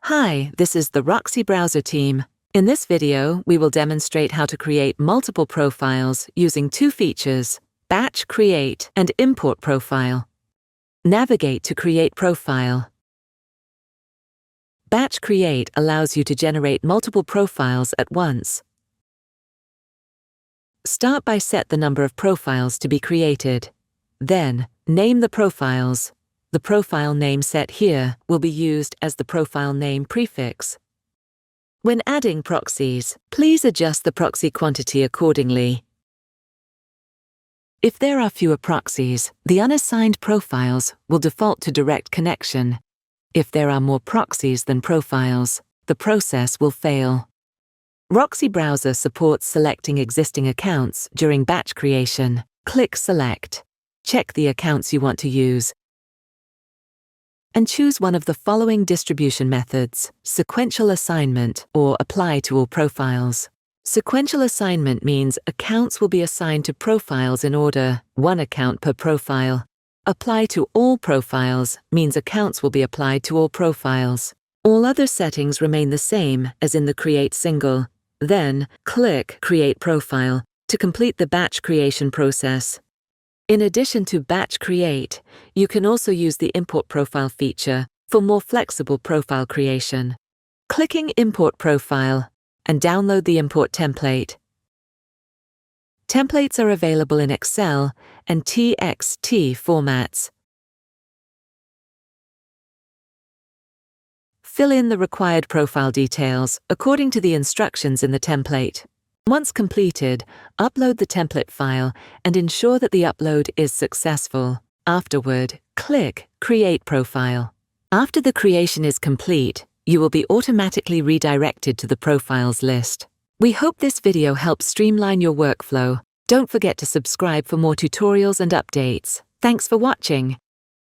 Hi, this is the RoxyBrowser team. In this video, we will demonstrate how to create multiple profiles using two features, Batch Create and Import Profile. Navigate to Create Profile. Batch Create allows you to generate multiple profiles at once. Start by set the number of profiles to be created. Then, name the profiles. The profile name set here will be used as the profile name prefix. When adding proxies, please adjust the proxy quantity accordingly. If there are fewer proxies, the unassigned profiles will default to direct connection. If there are more proxies than profiles, the process will fail. RoxyBrowser supports selecting existing accounts during batch creation. Click Select. Check the accounts you want to use, and choose one of the following distribution methods: sequential assignment or apply to all profiles. Sequential assignment means accounts will be assigned to profiles in order, one account per profile. Apply to all profiles means accounts will be applied to all profiles. All other settings remain the same as in the Create Single. Then, click Create Profile to complete the batch creation process. In addition to Batch Create, you can also use the Import Profile feature for more flexible profile creation. Clicking Import Profile and download the import template. Templates are available in Excel and TXT formats. Fill in the required profile details according to the instructions in the template. Once completed, upload the template file and ensure that the upload is successful. Afterward, click Create Profile. After the creation is complete, you will be automatically redirected to the profiles list. We hope this video helps streamline your workflow. Don't forget to subscribe for more tutorials and updates. Thanks for watching.